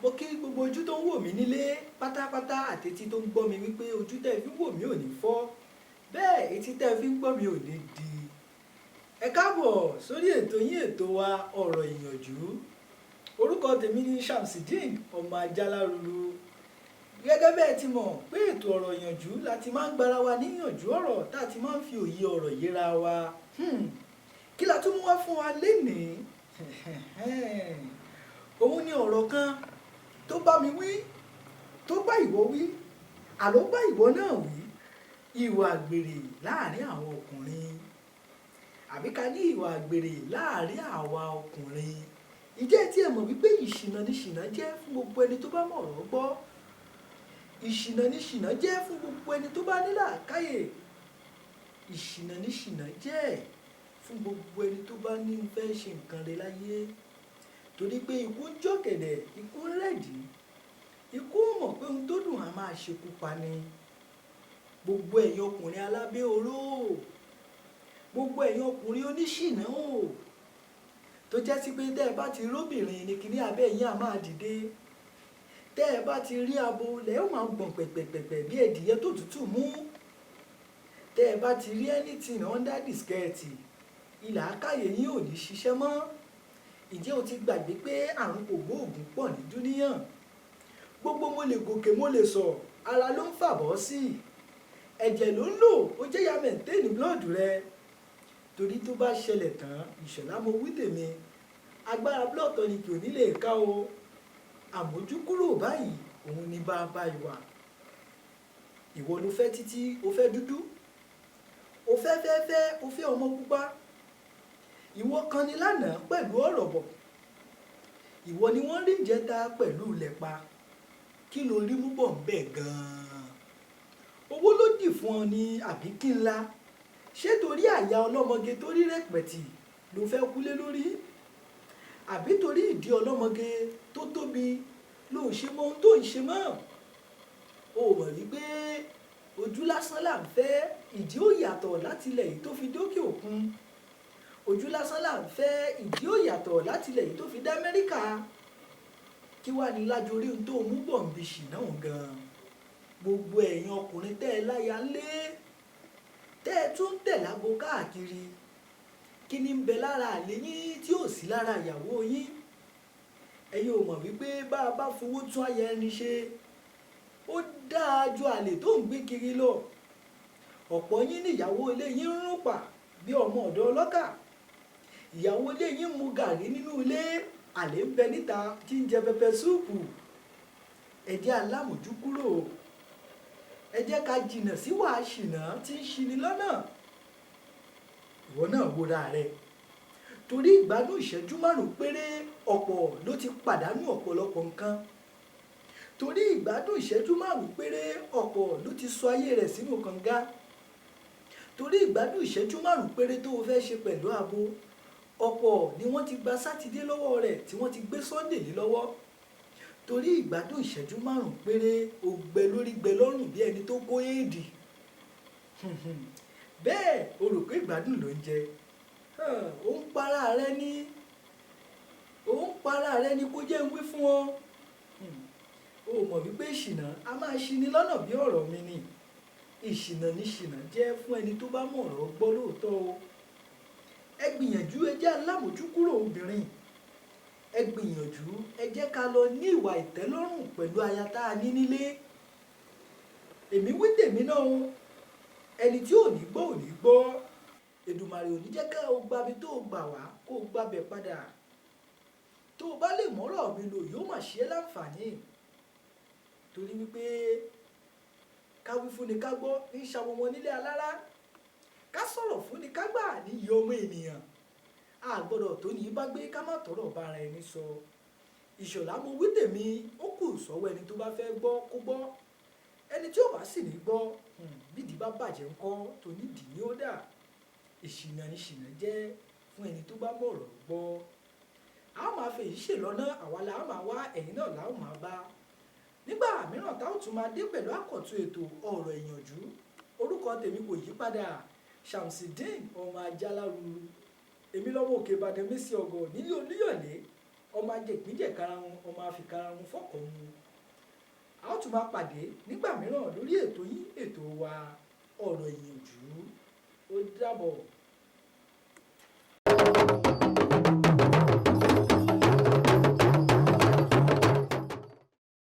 Mo kí gbogbo ojú tó ń wò mí nílé pátápátá àti etí tó ń gbọ́ mi wípé ojú tẹ́ fi ń wò mí ò ní fọ́, bẹ́ẹ̀ etí tẹ́ fi ń gbọ́ mi ò ní di. Ẹ káàbọ̀ sórí ètò yín ètò wa ọ̀rọ̀ ìyànjú. Orúkọ tèmi ni Shamsideen ọmọ Ajáláruru. Gẹ́gẹ́ bẹ́ẹ̀ ti mọ̀ pé ètò ọ̀rọ̀ ìyànjú la ti máa ń gbára wa níyànjú ọ̀rọ̀ tá a ti máa ń fi òye ọ̀rọ̀ yéra wa. Kí la tún mú wá fún wa lénìí? Òun ni ọ̀rọ̀ kan tó bá mi wí, tó bá ìwọ wí, àló bá ìwọ náà wí. Ìwà àgbèrè láàrin àwọn ọkùnrin, àbí ká ní ìwà àgbèrè láàrin àwa ọkùnrin. Ǹjẹ́ tí ẹ mọ̀ wípé ìṣìnà ni ṣìnà jẹ́ fún gbogbo ẹni tó bá mọ̀ ọ̀rọ̀ gbọ́? Ìṣìnà ni ṣìnà jẹ́ fún gbogbo ẹni tó bá ní làákàyè. Ìṣìnà ni ṣìnà jẹ́ fún gbogbo ẹni tó bá ní fẹ́ ṣe nǹkan rẹ̀ láyé. Torí pé ikú ń jọ̀gẹ̀dẹ̀, ikú ń rẹ̀dí. Ikú mọ̀ pé ohun tó dùn á máa ṣekú pani. Gbogbo ẹ̀yin ọkùnrin alábẹ́ oró, gbogbo ẹ̀yin ọkùnrin oníṣìnà o, tó jẹ́ sí pé tẹ́ ẹ bá ti róbìnrin ní kíní abẹ́ yín á máa dìde. Tẹ́ ẹ bá ti rí abo lẹ̀ ó máa gbọ̀n pẹ̀pẹ̀pẹ̀pẹ̀ bí ẹdìyẹ tó tútù mú. Tẹ́ ẹ bá ti rí anything under the skirt, ìlàákàyè yín ò ní ṣiṣẹ́ mọ́. Ǹjẹ́ o ti gbàgbé pé àrùn kògbóògùn pọ̀ ní dúníyàn? Gbogbo mo lè gòkè mo lè sọ, ara ló ń fàbọ̀ sí. Ẹ̀jẹ̀ ló ń lò, ó jẹ́ ya maintain blood rẹ. Torí tó bá ṣẹlẹ̀ tán, ìṣọ̀lá mo wí tèmi, agbára blood tonic kò ní lè ká o. Àmójúkúrò báyìí, òun ni bàbá ìwà. Ìwọ ló fẹ́ títí, o fẹ́ dúdú. O fẹ́ ọmọ pupa. Ìwọ kan ni lánàá pẹ̀lú ọ̀rọ̀bọ̀. Ìwọ ni wọ́n rí ìjẹta pẹ̀lú lẹ̀pa. Kí lo rí mú bọ̀ ń bẹ̀ gan-an? Owó ló dì fún ọ ní àbí kí ńlá? Ṣé torí àyà ọlọ́mọge tó rí rẹ̀pẹ̀tì ló fẹ́ kúlé lórí? Àbí torí ìdí ọlọ́mọge tó tóbi ló ṣe mọ ohun tó ń ṣe mọ́? O mọ̀ wípé ojú lásán là ń fẹ́, ìdí ò yàtọ̀ láti ilẹ̀ yìí tó fi dókè òkun. Ojú lásán là ń fẹ́, ìdí ò yàtọ̀ láti ilẹ̀ yìí tó fi dá Amẹ́ríkà. Kí wá ní lájorí ohun tó mú bọ̀ ń bi ṣìnà gan-an? Gbogbo ẹ̀yin ọkùnrin tẹ́ ẹ láya ńlé, tẹ́ ẹ tún tẹ̀ lábo káàkiri. Kí ni ń bẹ lára àlè yín tí ò sí lára ìyàwó yín? Ẹ̀yin ò mọ̀ wípé bá a bá fowó tún aya ẹni ṣe, ó dáa ju àlè tó ń gbé kiri lọ. Ọ̀pọ̀ yín ní ìyàwó ilé yín ń rún pa bí ọmọ ọ̀dọ́ ọlọ́kà. Ìyàwó ilé yín mu gàrí nínú ilé, àlè ń bẹ níta tí ń jẹ pẹpẹ súùpù. Ẹ jẹ́ alámójúkúrò. Ẹ jẹ́ ká jìnnà sí wàá ṣìnà tí ń ṣini lọ́nà. Ìwọ náà wòra rẹ. Torí ìgbádùn ìṣẹ́jú márùn-ún péré, ọ̀pọ̀ ló ti pàdánù ọ̀pọ̀lọpọ̀ nǹkan. Torí ìgbádùn ìṣẹ́jú márùn-ún péré, ọ̀pọ̀ ló ti sọ ayé rẹ̀ sínú kànga. Torí ìgbádùn ìṣẹ́jú márùn-ún péré tó o fẹ́ ṣe pẹ̀lú abo, ọ̀pọ̀ ni wọ́n ti gba sátidé lọ́wọ́ rẹ̀ tí wọ́n ti gbé Sunday lé lọ́wọ́. Torí ìgbádùn ìṣẹ́jú márùn-ún péré, o gbẹ lórí gbẹ lọ́rùn bí ẹni tó kó éèdì. Bẹ́ẹ̀ o rò pé ìgbádùn ló ń jẹ. Ó ń para rẹ ní. Ó ń para rẹ ní kó jẹ́ ń wí fún ọ. O mọ̀ wípé ìṣìnà a máa ṣini lọ́nà bí ọ̀rọ̀ mi ni. Ìṣìnà ni ṣìnà jẹ́ fún ẹni tó bá mọ̀ ọ̀rọ̀ gbọ́ lóòótọ́ o. Ẹ gbìyànjú, ẹ jẹ́ alámójúkúrò obìnrin. Ẹ gbìyànjú, ẹ jẹ́ ká lọ ní ìwà ìtẹ́lọ́rùn pẹ̀lú aya tá a ní nílé. Èmi wí tèmi náà o. Ẹni tí ò ní gbọ́ ò ní gbọ́. Èdùmàrè ò ní jẹ́ ká o gbabi tó o gbà wá kó o gbabẹ̀ padà. Tó o bá lè mọ́rọ̀ mi lò yóò máa ṣe é láǹfààní. Torí wípé ká wí fún ni ká gbọ́ ní ṣàwọn ọmọ nílé alára. Ká sọ̀rọ̀ fún ni ká gbà ní iye ọmọ ènìyàn. A gbọ́dọ̀ tó ní bá gbé ká má tọ̀rọ̀ bá ara ẹni sọ. Ìṣọ̀lá mo wí tèmi, ó kù sọ́wọ́ ẹni tó bá fẹ́ gbọ́ kó gbọ́. Ẹni tí ò bá sì ní gbọ́, bídìí bá bàjẹ́ ńkọ́ tó nídìí ni ó dà. Ìṣìnà ni ṣìnà jẹ́ fún ẹni tó bá mọ̀ ọ̀rọ̀ gbọ́. A máa fèyí ṣèlọ́nà, àwa la máa wá, ẹ̀yin náà la ó máa bá. Nígbà mìíràn tá ó tún máa dé pẹ̀lú àkọ́tún ètò ọ̀rọ̀ ìyànjú. Orúkọ tèmi kò yí padà, Shamsideen ọmọ Ajáláruru. èmi lọ́mọ òkè ìbàdàn mẹ́sì ọgọ́ nílé olúyọ̀lé ọmọ ajẹ̀gbíjẹ̀ karahun ọmọ àfikàrahun fọ́kọ̀ mu. A ó tún máa pàdé nígbà mìíràn lórí ètò yín ètò wa ọ̀rọ̀ ìyànjú. Ó dàbọ̀.